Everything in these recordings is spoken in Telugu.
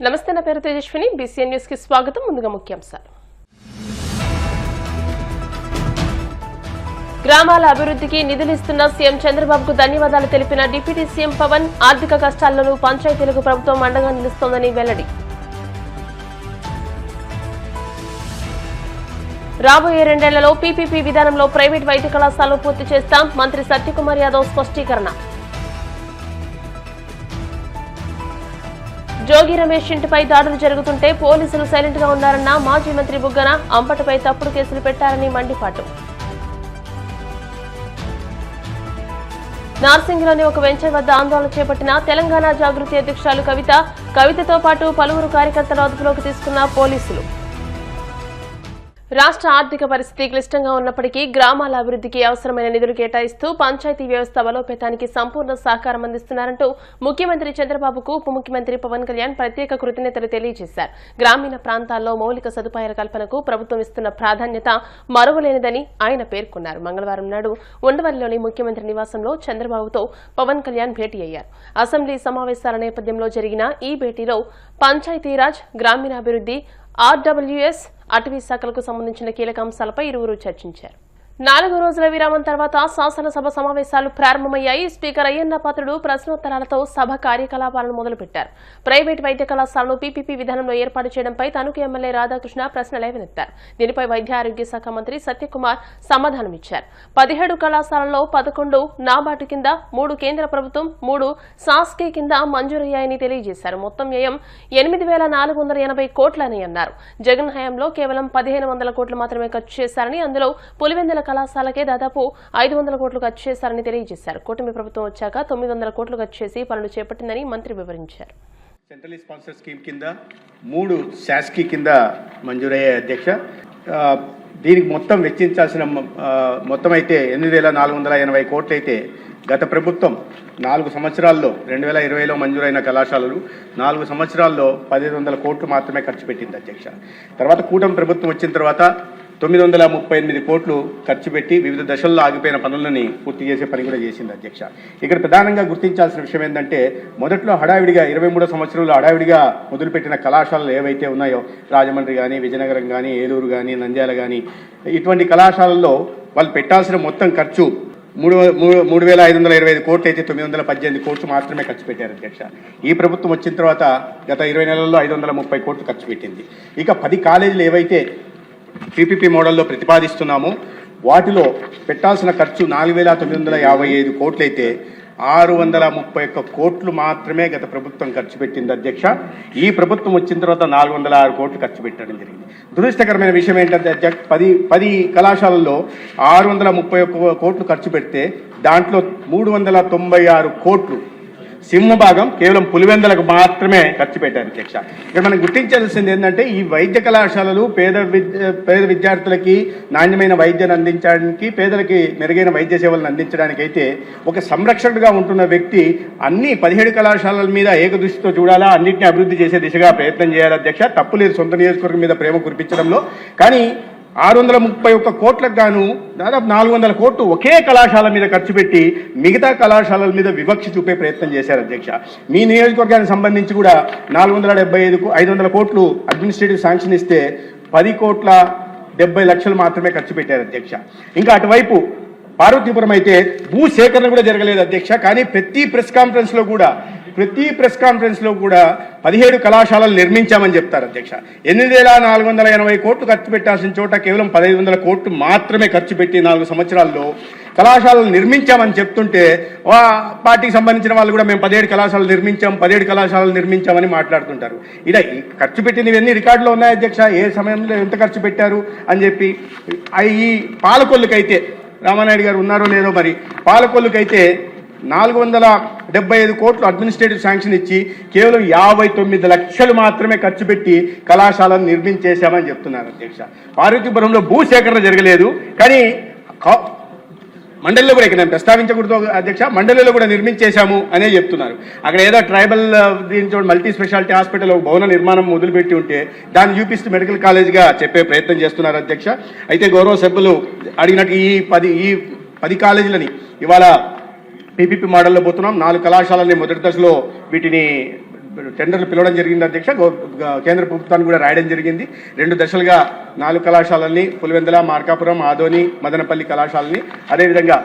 నమస్తే, నా పేరు తేజస్విని. బీసీఎన్ న్యూస్ కి స్వాగతం. ముందుగా ముఖ్యాంశాలు. గ్రామాల అభివృద్ధికి నిధులిస్తున్న సీఎం చంద్రబాబుకు ధన్యవాదాలు తెలిపిన డిప్యూటీ సీఎం పవన్, ఆర్థిక కష్టాల్లోనూ పంచాయతీలకు ప్రభుత్వం అండగా నిలుస్తోందని వెల్లడి. రాబోయే 2 ఏళ్లలో పీపీపీ విధానంలో ప్రైవేట్ వైద్య కళాశాలలు పూర్తి చేస్తాం, మంత్రి సత్యకుమార్ యాదవ్ స్పష్టీకరణ. జోగి రమేష్ ఇంటిపై దాడులు జరుగుతుంటే పోలీసులు సైలెంట్ గా ఉన్నారన్న మాజీ మంత్రి బుగ్గన, అంబటిపై తప్పుడు కేసులు పెట్టారని మండిపాటు. నార్సింగిలోని ఒక వెంచర్ వద్ద ఆందోళన చేపట్టిన తెలంగాణ జాగృతి అధ్యక్షురాలు కవితతో పాటు పలువురు కార్యకర్తల అదుపులోకి తీసుకున్న పోలీసులు. రాష్ట్ర ఆర్థిక పరిస్థితి క్లిష్టంగా ఉన్నప్పటికీ గ్రామాల అభివృద్ధికి అవసరమైన నిధులు కేటాయిస్తూ పంచాయతీ వ్యవస్థ బలోపేతానికి సంపూర్ణ సహకారం అందిస్తున్నారంటూ ముఖ్యమంత్రి చంద్రబాబుకు ఉప ముఖ్యమంత్రి పవన్ కళ్యాణ్ ప్రత్యేక కృతజ్ఞతలు తెలియజేశారు. గ్రామీణ ప్రాంతాల్లో మౌలిక సదుపాయాల కల్పనకు ప్రభుత్వం ఇస్తున్న ప్రాధాన్యత మరువలేనిదని ఆయన పేర్కొన్నారు. మంగళవారం నాడు ఉండవల్లిలోని ముఖ్యమంత్రి నివాసంలో చంద్రబాబుతో పవన్ కళ్యాణ్ భేటీ అయ్యారు. అసెంబ్లీ సమావేశాల నేపథ్యంలో జరిగిన ఈ భేటీలో పంచాయతీరాజ్, గ్రామీణాభివృద్ధి, ఆర్డబ్ల్యూఎస్, అటవీ శాఖలకు సంబంధించిన కీలక అంశాలపై ఇరువురు చర్చించారు. 4 రోజుల విరామం తర్వాత శాసనసభ సమావేశాలు ప్రారంభమయ్యాయి. స్పీకర్ అయ్యన్న పాత్రుడు ప్రశ్నోత్తరాలతో సభ కార్యకలాపాలను మొదలుపెట్టారు. ప్రైవేట్ వైద్య కళాశాలను పీపీపీ విధానంలో ఏర్పాటు చేయడంపై తణుకు ఎమ్మెల్యే రాధాకృష్ణ ప్రశ్న లేవనెత్తారు. దీనిపై వైద్య ఆరోగ్య శాఖ మంత్రి సత్యకుమార్ సమాధానమిచ్చారు. 17 కళాశాలల్లో 11 నాబార్డు కింద, 3 కేంద్ర ప్రభుత్వం, 3 శాస్కీ కింద మంజూరయ్యాయని తెలియజేశారు. మొత్తం వ్యయం 8,480 కోట్లని అన్నారు. జగన్ హయాంలో కేవలం 1,500 కోట్లు మాత్రమే ఖర్చు చేశారని, అందులో పులివెందుల కళాశాలకే దాదాపు 500 కోట్లు ఖర్చు చేశారని తెలియజేశారు. కూటమి ప్రభుత్వం వచ్చాక 900 కోట్లు ఖర్చు చేసి పనులు చేపట్టిందని మంత్రి వివరించారు. సెంట్రల్ స్పాన్సర్ స్కీమ్ కింద 3 శాస్కీ కింద మంజూరయ్యే అధ్యక్ష. దీనికి మొత్తం వెచ్చించాల్సిన మొత్తం అయితే 8,480 కోట్లు అయితే గత ప్రభుత్వం 4 సంవత్సరాల్లో 2020లో మంజూరైన కళాశాలలు 4 సంవత్సరాల్లో 1,500 కోట్లు మాత్రమే ఖర్చు పెట్టింది అధ్యక్ష. తర్వాత కూటమి ప్రభుత్వం వచ్చిన తర్వాత 938 కోట్లు ఖర్చు పెట్టి వివిధ దశల్లో ఆగిపోయిన పనులని పూర్తి చేసే పని కూడా చేసింది అధ్యక్ష. ఇక్కడ ప్రధానంగా గుర్తించాల్సిన విషయం ఏంటంటే, మొదట్లో హడావిడిగా 23 సంవత్సరంలో హడావిడిగా మొదలుపెట్టిన కళాశాలలు ఏవైతే ఉన్నాయో, రాజమండ్రి కానీ, విజయనగరం కానీ, ఏలూరు కానీ, నంద్యాల కానీ, ఇటువంటి కళాశాలల్లో వాళ్ళు పెట్టాల్సిన మొత్తం ఖర్చు 3,525 కోట్లు అయితే 918 కోట్లు మాత్రమే ఖర్చు పెట్టారు అధ్యక్ష. ఈ ప్రభుత్వం వచ్చిన తర్వాత గత 20 నెలల్లో 530 కోట్లు ఖర్చు పెట్టింది. ఇక 10 కాలేజీలు ఏవైతే పీపీపీ మోడల్లో ప్రతిపాదిస్తున్నామో వాటిలో పెట్టాల్సిన ఖర్చు 4,955 కోట్లు అయితే 631 కోట్లు మాత్రమే గత ప్రభుత్వం ఖర్చు పెట్టింది అధ్యక్ష. ఈ ప్రభుత్వం వచ్చిన తర్వాత 406 కోట్లు ఖర్చు పెట్టడం జరిగింది. దురదృష్టకరమైన విషయం ఏంటంటే అధ్యక్ష, 10 కళాశాలల్లో 631 కోట్లు ఖర్చు పెడితే దాంట్లో 396 కోట్లు సింహభాగం కేవలం పులివెందులకు మాత్రమే ఖర్చు పెట్టారు అధ్యక్ష. ఇక్కడ మనం గుర్తించాల్సింది ఏంటంటే, ఈ వైద్య కళాశాలలు పేద విద్యార్థులకి నాణ్యమైన వైద్యాన్ని అందించడానికి, పేదలకి మెరుగైన వైద్య సేవలను అందించడానికి అయితే ఒక సంరక్షకుడిగా ఉంటున్న వ్యక్తి అన్ని 17 కళాశాలల మీద ఏకదృష్టితో చూడాలా, అన్నింటినీ అభివృద్ధి చేసే దిశగా ప్రయత్నం చేయాలి అధ్యక్ష. తప్పులేదు సొంత నియోజకవర్గం మీద ప్రేమ కురిపించడంలో. కానీ 631 కోట్లకు గాను దాదాపు 400 కోట్లు ఒకే కళాశాల మీద ఖర్చు పెట్టి మిగతా కళాశాలల మీద వివక్ష చూపే ప్రయత్నం చేశారు అధ్యక్ష. మీ నియోజకవర్గానికి సంబంధించి కూడా 500 కోట్లు అడ్మినిస్ట్రేటివ్ శాంక్షన్ ఇస్తే 10,70,00,000 మాత్రమే ఖర్చు పెట్టారు అధ్యక్ష. ఇంకా అటువైపు పార్వతీపురం అయితే భూ సేకరణ కూడా జరగలేదు అధ్యక్ష. కానీ ప్రతి ప్రెస్ కాన్ఫరెన్స్ లో కూడా 17 కళాశాలలు నిర్మించామని చెప్తారు అధ్యక్ష. 8,480 కోట్లు ఖర్చు పెట్టాల్సిన చోట కేవలం 1,500 కోట్లు మాత్రమే ఖర్చు పెట్టి 4 సంవత్సరాల్లో కళాశాలలు నిర్మించామని చెప్తుంటే, పార్టీకి సంబంధించిన వాళ్ళు కూడా మేము 17 కళాశాలలు నిర్మించామని మాట్లాడుతుంటారు. ఇలా ఖర్చు పెట్టినవన్నీ రికార్డులో ఉన్నాయి అధ్యక్ష, ఏ సమయంలో ఎంత ఖర్చు పెట్టారు అని చెప్పి. ఈ పాలకొల్లుకైతే రామానాయుడు గారు ఉన్నారో లేదో మరి, పాలకొల్లుకైతే 475 కోట్లు అడ్మినిస్ట్రేటివ్ శాంక్షన్ ఇచ్చి కేవలం 59 లక్షలు మాత్రమే ఖర్చు పెట్టి కళాశాలను నిర్మించేశామని చెప్తున్నారు అధ్యక్ష. పార్వతీపురంలో భూసేకరణ జరగలేదు, కానీ మండలిలో కూడా, ఇక్కడ నేను ప్రస్తావించకూడదు అధ్యక్ష, మండలిలో కూడా నిర్మించేశాము అనే చెప్తున్నారు. అక్కడ ఏదో ట్రైబల్ దీంతో మల్టీ స్పెషాలిటీ హాస్పిటల్ భవన నిర్మాణం మొదలుపెట్టి ఉంటే దాన్ని చూపిస్తూ మెడికల్ కాలేజ్గా చెప్పే ప్రయత్నం చేస్తున్నారు అధ్యక్ష. అయితే గౌరవ సభ్యులు అడిగినట్టు ఈ 10 కాలేజీలని ఇవాళ పీపీపీ మోడల్లో పోతున్నాం. 4 కళాశాలని మొదటి దశలో వీటిని టెండర్లు పిలవడం జరిగింది అధ్యక్ష. కేంద్ర ప్రభుత్వాన్ని కూడా రాయడం జరిగింది. 2 దశలుగా 4 కళాశాలల్ని పులివెందుల, మార్కాపురం, ఆదోని, మదనపల్లి కళాశాలని, అదేవిధంగా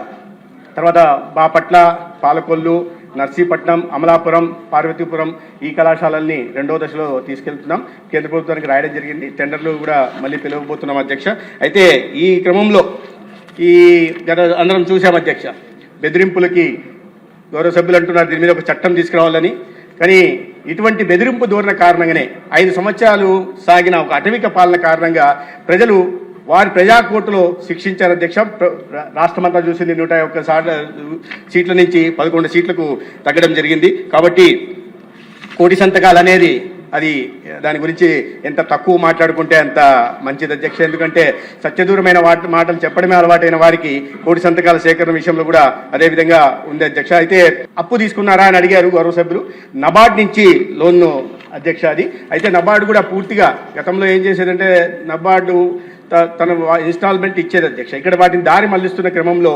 తర్వాత బాపట్ల, పాలకొల్లు, నర్సీపట్నం, అమలాపురం, పార్వతీపురం ఈ కళాశాలల్ని 2వ దశలో తీసుకెళ్తున్నాం. కేంద్ర ప్రభుత్వానికి రాయడం జరిగింది. టెండర్లు కూడా మళ్ళీ పిలవబోతున్నాం అధ్యక్ష. అయితే ఈ క్రమంలో అందరం చూసాం అధ్యక్ష, బెదిరింపులకి గౌరవ సభ్యులు అంటున్నారు దీని మీద ఒక చట్టం తీసుకురావాలని. కానీ ఇటువంటి బెదిరింపు ధోరణ కారణంగానే 5 సంవత్సరాలు సాగిన ఒక అటవిక పాలన కారణంగా ప్రజలు వారి ప్రజాకోర్టులో శిక్షించారు అధ్యక్ష. రాష్ట్రమంతా చూసింది 101 సీట్ల నుంచి 11 సీట్లకు తగ్గడం జరిగింది. కాబట్టి కోటి సంతకాలు అనేది అది దాని గురించి ఎంత తక్కువ మాట్లాడుకుంటే అంత మంచిది అధ్యక్ష. ఎందుకంటే సత్యదూరమైన మాటలు చెప్పడమే అలవాటైన వారికి కోటి సంతకాల సేకరణ విషయంలో కూడా అదే విధంగా ఉంది అధ్యక్ష. అయితే అప్పు తీసుకున్నారా అని అడిగారు గౌరవ సభ్యులు. నబార్డ్ నుంచి లోన్ను అధ్యక్ష అది. అయితే నబార్డు కూడా పూర్తిగా గతంలో ఏం చేసేదంటే నబార్డు తన ఇన్స్టాల్మెంట్ ఇచ్చేది అధ్యక్ష. ఇక్కడ వాటిని దారి మళ్లిస్తున్న క్రమంలో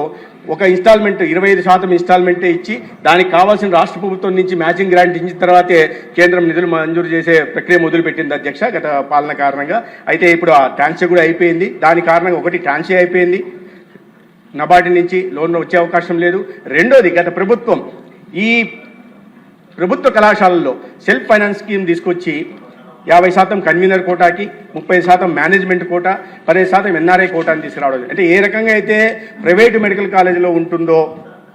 ఒక ఇన్స్టాల్మెంట్ 25% ఇన్స్టాల్మెంటే ఇచ్చి దానికి కావాల్సిన రాష్ట్ర ప్రభుత్వం నుంచి మ్యాచింగ్ గ్రాంట్ ఇచ్చిన తర్వాతే కేంద్రం నిధులు మంజూరు చేసే ప్రక్రియ మొదలుపెట్టింది అధ్యక్ష గత పాలన కారణంగా. అయితే ఇప్పుడు ఆ ట్రాన్షే కూడా అయిపోయింది. దాని కారణంగా ఒకటి ట్రాన్షే అయిపోయింది, నబార్డు నుంచి లోన్లు వచ్చే అవకాశం లేదు. రెండోది గత ప్రభుత్వం ఈ ప్రభుత్వ కళాశాలల్లో సెల్ఫ్ ఫైనాన్స్ స్కీమ్ తీసుకొచ్చి 50% కన్వీనర్ కోటాకి, 30% మేనేజ్మెంట్ కోటా, 10% ఎన్ఆర్ఐ కోటాని తీసుకురావడం. అంటే ఏ రకంగా అయితే ప్రైవేటు మెడికల్ కాలేజీలో ఉంటుందో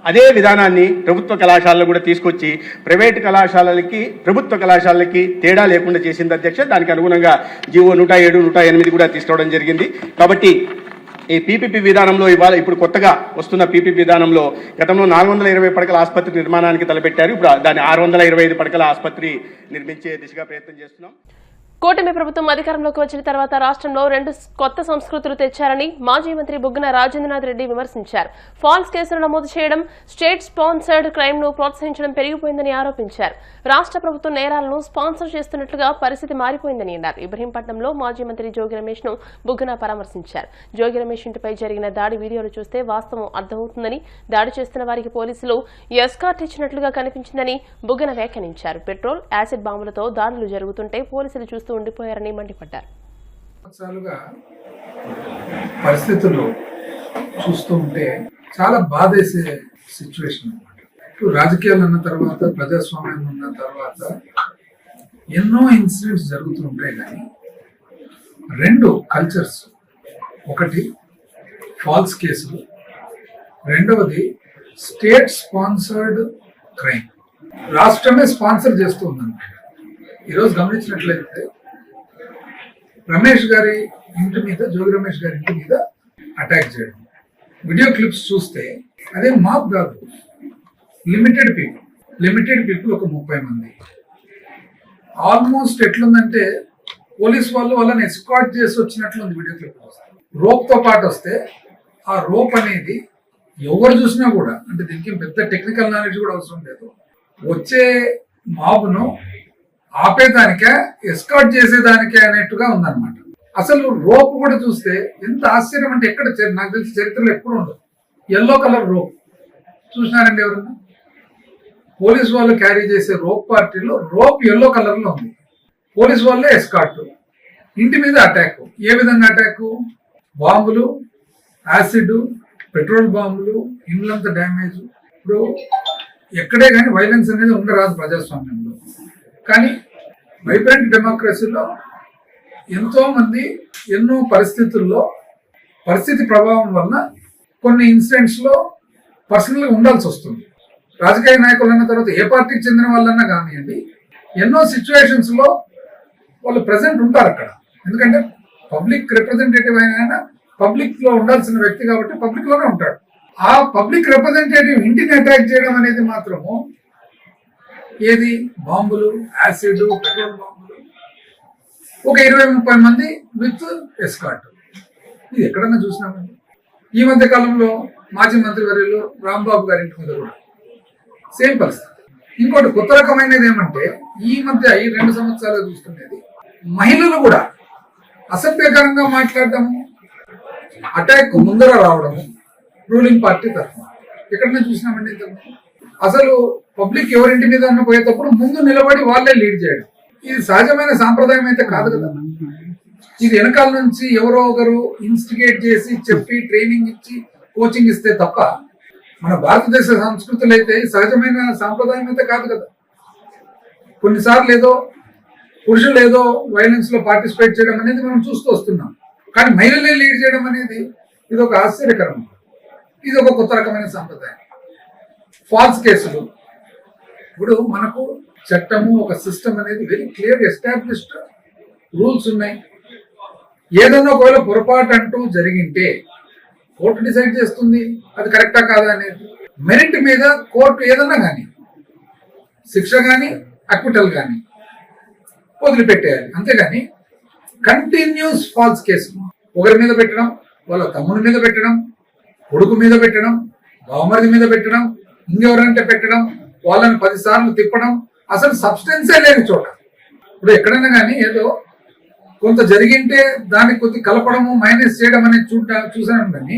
అదే విధానాన్ని ప్రభుత్వ కళాశాలలో కూడా తీసుకొచ్చి ప్రైవేటు కళాశాలలకి ప్రభుత్వ కళాశాలలకి తేడా లేకుండా చేసింది అధ్యక్ష. దానికి అనుగుణంగా జీవో 107, 108 కూడా తీసుకురావడం జరిగింది. కాబట్టి ఈ పీపీపీ విధానంలో ఇప్పుడు కొత్తగా వస్తున్న పీపీపీ విధానంలో గతంలో 420 పడకల ఆసుపత్రి నిర్మాణానికి తలపెట్టారు. ఇప్పుడు దాన్ని 625 పడకల ఆసుపత్రి నిర్మించే దిశగా ప్రయత్నం చేస్తున్నాం. కూటమి ప్రభుత్వం అధికారంలోకి వచ్చిన తర్వాత రాష్ట్రంలో 2 కొత్త సంస్కృతులు తెచ్చారని మాజీ మంత్రి బుగ్గన రాజేంద్రనాథ్ రెడ్డి విమర్శించారు. ఫాల్స్ కేసులు నమోదు చేయడం, స్టేట్ స్పాన్సర్డ్ క్రైమ్ ను ప్రోత్సహించడం పెరిగిపోయిందని ఆరోపించారు. రాష్ట్ర ప్రభుత్వం నేరాలను స్పాన్సర్ చేస్తున్నట్లుగా పరిస్థితి మారిపోయిందని అన్నారు. ఇబ్రహీంపట్నంలో మాజీ మంత్రి జోగి రమేష్ ను బుగ్గన పరామర్శించారు. జోగి రమేష్ ఇంటిపై జరిగిన దాడి వీడియోలు చూస్తే వాస్తవం అర్థమవుతుందని, దాడి చేస్తున్న వారికి పోలీసులు ఎస్కార్ట్ ఇచ్చినట్లుగా కనిపించిందని బుగ్గన వ్యాఖ్యానించారు. పెట్రోల్, యాసిడ్ బాంబులతో దాడులు జరుగుతుంటే పోలీసులు చూస్తూ ఉండిపోయారని మండిపడ్డారు. పరిస్థితులు చూస్తూ ఉంటే చాలా బాధేసే సిచ్యువేషన్ అన్నమాట. ఇప్పుడు రాజకీయాలు అన్న తర్వాత, ప్రజాస్వామ్యం ఉన్న తర్వాత ఎన్నో ఇన్సిడెంట్స్ జరుగుతూ ఉంటాయి. కానీ 2 కల్చర్స్, ఒకటి ఫాల్స్ కేసులు, రెండవది స్టేట్ స్పాన్సర్డ్ క్రైమ్. రాష్ట్రమే స్పాన్సర్ చేస్తూ ఉందన్నమాట. ఈరోజు గమనించినట్లయితే రమేష్ గారి ఇంటి మీద, జోగి రమేష్ గారి ఇంటి మీద అటాక్ చేయడం, వీడియో క్లిప్స్ చూస్తే అదే మాప్ కాదు, లిమిటెడ్ పీపుల్ ఒక 30 మంది. ఆల్మోస్ట్ ఎట్లుందంటే పోలీస్ వాళ్ళు వాళ్ళని ఎస్కార్ట్ చేసి వచ్చినట్లుంది వీడియో క్లిప్. రోప్ తో పాటు వస్తే ఆ రోప్ అనేది ఎవరు చూసినా కూడా, అంటే దీనికి పెద్ద టెక్నికల్ నాలెడ్జ్ కూడా అవసరం లేదు, వచ్చే మాబ్ను ఆపేదానికే, ఎస్కార్ట్ చేసేదానికే అనేట్టుగా ఉందన్నమాట. అసలు రోప్ కూడా చూస్తే ఎంత ఆశ్చర్యం అంటే, ఎక్కడ నాకు తెలిసి చరిత్రలో ఎప్పుడు ఉండదు. ఎల్లో కలర్ రోప్ చూసినారండి ఎవరన్నా? పోలీసు వాళ్ళు క్యారీ చేసే రోప్ పార్టీలో రోప్ ఎల్లో కలర్ లో ఉంది. పోలీసు వాళ్ళే ఎస్కార్ట్, ఇంటి మీద అటాక్. ఏ విధంగా అటాక్? బాంబులు, యాసిడ్, పెట్రోల్ బాంబులు, ఇండ్లంతా డ్యామేజ్. ఇప్పుడు ఎక్కడే కానీ వైలెన్స్ అనేది ఉండరాదు ప్రజాస్వామ్యంలో. కానీ వైబ్రెంట్ డెమోక్రసీలో ఎంతో మంది ఎన్నో పరిస్థితుల్లో పరిస్థితి ప్రభావం వలన కొన్ని ఇన్సిడెంట్స్ లో పర్సనల్ గా ఉండాల్సి వస్తుంది. రాజకీయ నాయకులు అన్న తర్వాత ఏ పార్టీకి చెందిన వాళ్ళన్నా కానివ్వండి, ఎన్నో సిచ్యువేషన్స్ లో వాళ్ళు ప్రెసెంట్ ఉంటారు అక్కడ. ఎందుకంటే పబ్లిక్ రిప్రజెంటేటివ్ అయినా పబ్లిక్ లో ఉండాల్సిన వ్యక్తి కాబట్టి పబ్లిక్ లోనే ఉంటాడు. ఆ పబ్లిక్ రిప్రజెంటేటివ్ ఇంటిని అటాక్ చేయడం అనేది మాత్రము ఏది? బాంబులు, యాసిడ్, పెట్రోల్ బాంబులు, ఒక 20-30 మంది విత్ ఎస్కార్ట్. ఇది ఎక్కడన్నా చూసినామండి. ఈ మధ్య కాలంలో మాజీ మంత్రి వర్యులు రాంబాబు గారి ఇంటి మీద కూడా సేమ్ పరిస్థితి. ఇంకోటి కొత్త రకమైనది ఏమంటే, ఈ మధ్య ఈ 2 సంవత్సరాలు చూస్తున్నది, మహిళలు కూడా అసభ్యకరంగా మాట్లాడటము, అటాక్ ముందర రావడము రూలింగ్ పార్టీ తరఫున ఎక్కడన్నా చూసినామండి. ఇంతకు అసలు పబ్లిక్ ఎవరింటి మీద పోయేటప్పుడు ముందు నిలబడి వాళ్ళే లీడ్ చేయడం, ఇది సహజమైన సాంప్రదాయం అయితే కాదు కదా. ఇది వెనకాల నుంచి ఎవరో ఒకరు ఇన్స్టిగేట్ చేసి చెప్పి ట్రైనింగ్ ఇచ్చి కోచింగ్ ఇస్తే తప్ప మన భారతదేశ సంస్కృతులు అయితే సహజమైన సాంప్రదాయం అయితే కాదు కదా. కొన్నిసార్లు ఏదో పురుషులు ఏదో వైలెన్స్ లో పార్టిసిపేట్ చేయడం అనేది మనం చూస్తూ వస్తున్నాం, కానీ మహిళలే లీడ్ చేయడం అనేది ఇది ఒక ఆశ్చర్యకరం, ఇది ఒక కొత్త రకమైన సాంప్రదాయం. ఫాల్స్ కేసులు, ఇప్పుడు మనకు చట్టము ఒక సిస్టమ్ అనేది వెరీ క్లియర్ ఎస్టాబ్లిష్డ్ రూల్స్ ఉన్నాయి. ఏదైనా ఒకవేళ పొరపాటు అంటూ జరిగింటే కోర్టు డిసైడ్ చేస్తుంది అది కరెక్టా కాదా అనేది. మెరిట్ మీద కోర్టు ఏదన్నా కానీ శిక్ష కానీ అక్విటల్ కానీ వదిలిపెట్టేయాలి, అంతేగాని కంటిన్యూస్ ఫాల్స్ కేసు ఒకరి మీద పెట్టడం, వాళ్ళ తమ్ముడి మీద పెట్టడం, కొడుకు మీద పెట్టడం, బావమరిది మీద పెట్టడం, ఇంకెవరంటే పెట్టడం, వాళ్ళని 10 సార్లు తిప్పడం, అసలు సబ్స్టెన్సే లేని చోట. ఇప్పుడు ఎక్కడైనా కానీ ఏదో కొంత జరిగింటే దాన్ని కొద్ది కలపడము మైనస్ చేయడం అనేది చూసాను, కానీ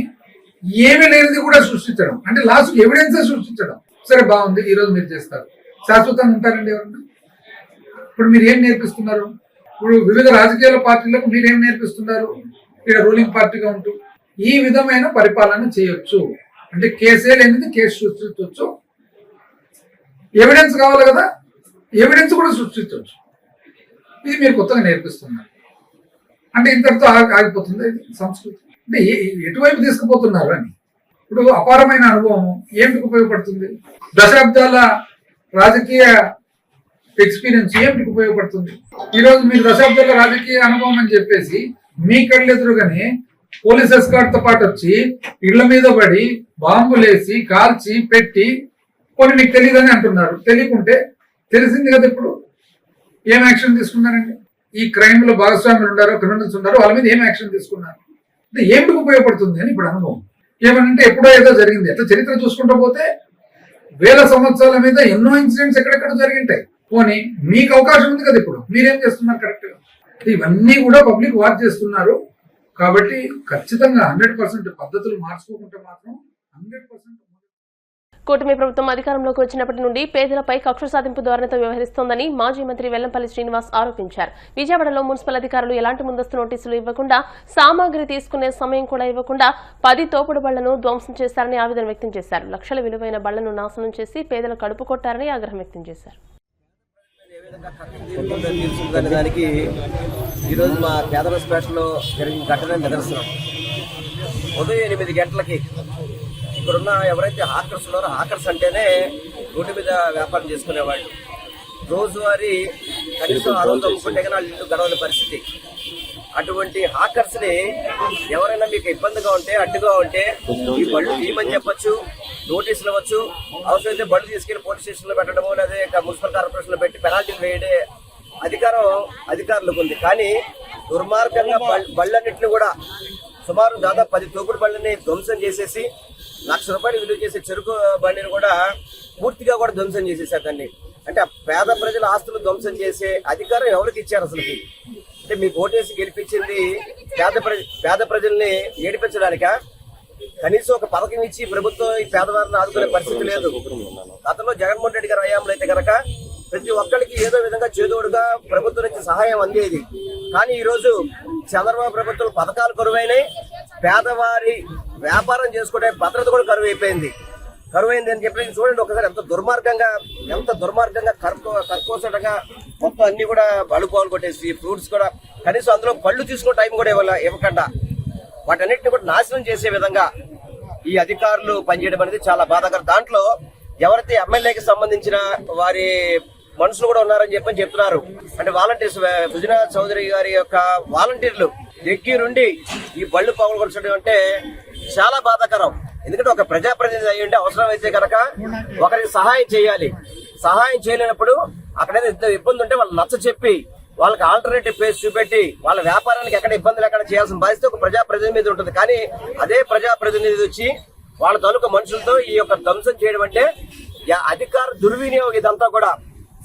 ఏమీ లేనిది కూడా సృష్టించడం, అంటే లాస్ట్ ఎవిడెన్సే సృష్టించడం. సరే బాగుంది, ఈరోజు మీరు చేస్తారు, శాశ్వతంగా ఉంటారండి ఎవరన్నా? ఇప్పుడు మీరు ఏం నేర్పిస్తున్నారు? ఇప్పుడు వివిధ రాజకీయాల పార్టీలకు మీరేం నేర్పిస్తున్నారు? ఇక్కడ రూలింగ్ పార్టీగా ఉంటూ ఈ విధమైన పరిపాలన చేయొచ్చు అంటే కేసే లేనిది కేసు సృష్టించవచ్చు, ఎవిడెన్స్ కావాలి కదా, ఎవిడెన్స్ కూడా సృష్టించవచ్చు. ఇది మీరు కొత్తగా నేర్పిస్తున్నారు అంటే ఇంతటితో ఆగిపోతుంది ఇది సంస్కృతి. అంటే ఎటువైపు తీసుకుపోతున్నారు అని. ఇప్పుడు అపారమైన అనుభవం ఏమిటికి ఉపయోగపడుతుంది? దశాబ్దాల రాజకీయ ఎక్స్పీరియన్స్ ఏమిటికి ఉపయోగపడుతుంది? ఈరోజు మీరు దశాబ్దాల రాజకీయ అనుభవం అని చెప్పేసి మీ కళ్ళెదురుగానే పోలీస్ ఎస్కార్ట్ తో పాటు వచ్చి ఇళ్ల మీద పడి బాంబులేసి కాల్చి పెట్టి కొన్ని మీకు తెలియదని అంటున్నారు. తెలియకుంటే తెలిసింది కదా ఇప్పుడు ఏం యాక్షన్ తీసుకున్నారండి? ఈ క్రైమ్ లో భాగస్వాములు ఉన్నారో క్రిమినల్స్ ఉన్నారో వాళ్ళ మీద ఏం యాక్షన్ తీసుకున్నారు? అంటే ఏమిటికి ఉపయోగపడుతుంది అని ఇప్పుడు అనుభవం. ఏమనంటే ఎప్పుడో ఏదో జరిగింది, ఎట్లా చరిత్ర చూసుకుంటూ పోతే వేల సంవత్సరాల మీద ఎన్నో ఇన్సిడెంట్స్ ఎక్కడెక్కడ జరిగింటాయి. పోనీ మీకు అవకాశం ఉంది కదా, ఇప్పుడు మీరేం చేస్తున్నారు కరెక్ట్ గా? ఇవన్నీ కూడా పబ్లిక్ వాచ్ చేస్తున్నారు. కాబట్టి ఖచ్చితంగా 100% పద్ధతులు మార్చుకోకుంటే మాత్రం 100% కూటమి ప్రభుత్వం అధికారంలోకి వచ్చినప్పటి నుండి పేదలపై కక్ష సాధింపు ధోరణితో వ్యవహరిస్తోందని మాజీ మంత్రి వెల్లంపల్లి శ్రీనివాస్ ఆరోపించారు. విజయవాడలో మున్సిపల్ అధికారులు ఎలాంటి ముందస్తు నోటీసులు ఇవ్వకుండా, సామాగ్రి తీసుకునే సమయం కూడా ఇవ్వకుండా 10 తోపుడు బళ్లను ధ్వంసం చేశారని ఆవేదన వ్యక్తం చేశారు. లక్షల విలువైన బళ్లను నాశనం చేసి పేదల కడుపు కొట్టారని ఆగ్రహం వ్యక్తం చేశారు. దానికి ఈరోజు మా పేదలపేటలో జరిగిన ఘటన నిదర్శనం. ఉదయం 8 గంటలకి ఇక్కడున్న ఎవరైతే హాకర్స్ ఉన్నారో, హాకర్స్ అంటేనే రోడ్డు మీద వ్యాపారం చేసుకునేవాళ్ళు. రోజువారీ కనీసం 600 అమ్ముకుంటే కానీ వాళ్ళు ఇల్లు గడవని పరిస్థితి. అటువంటి హాకర్స్ ని ఎవరైనా మీకు ఇబ్బందిగా ఉంటే, అడ్డుగా ఉంటే ఈ బళ్ళు తీయమని చెప్పొచ్చు, నోటీసులు ఇవ్వచ్చు. అవసరమైతే బళ్ళు తీసుకెళ్లి పోలీస్ స్టేషన్ లో పెట్టడమో లేదా మున్సిపల్ కార్పొరేషన్ లో పెట్టి పెనాల్టీలు వేయడే అధికారం అధికారులకు ఉంది. కానీ దుర్మార్గంగా బళ్ళన్నింటినీ కూడా సుమారు దాదాపు 10 తోపుడు బళ్ళని ధ్వంసం చేసేసి ₹1,00,000 విలువ చేసే చెరుకు బండిని కూడా పూర్తిగా కూడా ధ్వంసం చేసేసారు. దాన్ని అంటే పేద ప్రజల ఆస్తులు ధ్వంసం చేసే అధికారం ఎవరికి ఇచ్చారు అసలుకి? అంటే మీకు ఓటేసి గెలిపించింది పేద ప్రజల్ని ఏడిపించడానికా? కనీసం ఒక పథకం ఇచ్చి ప్రభుత్వం ఈ పేదవారిని ఆదుకునే పరిస్థితి లేదు. గతంలో జగన్మోహన్ రెడ్డి గారి హయాంలో అయితే కనుక ప్రతి ఒక్కరికి ఏదో విధంగా చేదోడుగా ప్రభుత్వం నుంచి సహాయం అందేది. కానీ ఈ రోజు చంద్రబాబు ప్రభుత్వం పథకాలు కరువైనాయి, పేదవారి వ్యాపారం చేసుకునే భద్రత కూడా కరువైపోయింది అని చెప్పి చూడండి ఒకసారి ఎంత దుర్మార్గంగా కర్కోసటగా మొత్తం అన్ని కూడా బలుపాలు కొట్టేసి ఫ్రూట్స్ కూడా కనీసం అందులో పళ్ళు తీసుకునే టైం కూడా ఇవ్వకుండా వాటన్నిటిని కూడా నాశనం చేసే విధంగా ఈ అధికారులు పనిచేయడం అనేది చాలా బాధాకరం. దాంట్లో ఎవరైతే ఎమ్మెల్యేకి సంబంధించిన వారి మనుషులు కూడా ఉన్నారని చెప్తున్నారు. అంటే వాలంటీర్స్, సుజనా చౌదరి గారి యొక్క వాలంటీర్లు దగ్గరుండి ఈ బళ్ళు పగలగొట్టడం అంటే చాలా బాధాకరం. ఎందుకంటే ఒక ప్రజాప్రతినిధి అయ్యి ఉంటే అవసరం అయితే కనుక ఒకరికి సహాయం చేయాలి. సహాయం చేయలేనప్పుడు అక్కడైతే ఇంత ఇబ్బంది ఉంటే వాళ్ళు నచ్చ చెప్పి వాళ్ళకి ఆల్టర్నేటివ్ ప్లేస్ చూపెట్టి వాళ్ళ వ్యాపారానికి ఎక్కడ ఇబ్బంది లేకుండా చేయాల్సిన బాధ్యత ఒక ప్రజాప్రతినిధి మీద ఉంటుంది. కానీ అదే ప్రజాప్రతినిధి వచ్చి వాళ్ళ తాలూకా మనుషులతో ఈ యొక్క ధ్వంసం చేయడం అంటే అధికార దుర్వినియోగం. ఇదంతా కూడా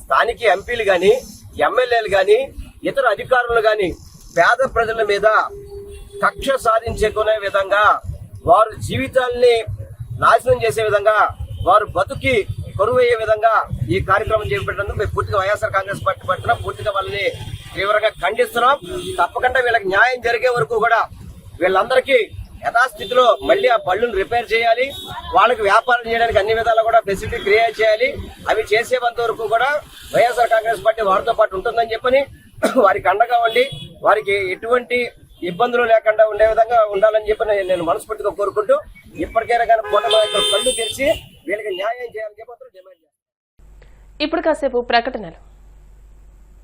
స్థానిక ఎంపీలు గాని, ఎమ్మెల్యేలు గాని, ఇతర అధికారులు గాని పేద ప్రజల మీద కక్ష సాధించుకునే విధంగా, వారి జీవితాల్ని నాశనం చేసే విధంగా, వారు బతుకి కరువు అయ్యే విధంగా ఈ కార్యక్రమం చేపట్టినందుకు మేము పూర్తిగా వైఎస్ఆర్ కాంగ్రెస్ పార్టీ పట్ల పూర్తిగా వాళ్ళని తీవ్రంగా ఖండిస్తున్నాం. తప్పకుండా వీళ్ళకి న్యాయం జరిగే వరకు కూడా వీళ్ళందరికీ యథాస్థితిలో మళ్ళీ ఆ బళ్ళును రిపేర్ చేయాలి. వాళ్ళకి వ్యాపారం చేయడానికి అన్ని విధాలు కూడా ఫెసిలిటీ క్రియేట్ చేయాలి. అవి చేసేంత వరకు కూడా వైఎస్ఆర్ కాంగ్రెస్ పార్టీ వారితో పాటు ఉంటుందని చెప్పని వారికి అండగా ఉండి వారికి ఎటువంటి ఇబ్బందులు లేకుండా ఉండే విధంగా ఉండాలని చెప్పి నేను మనస్ఫూర్తిగా కోరుకుంటూ ఇప్పటికైనా కానీ కూటమి నాయకులు కళ్ళు తెరిచి వీళ్ళకి న్యాయం చేయాలని చెప్పి డిమాండ్ చేస్తాను. ఇప్పుడు కాసేపు ప్రకటనలు.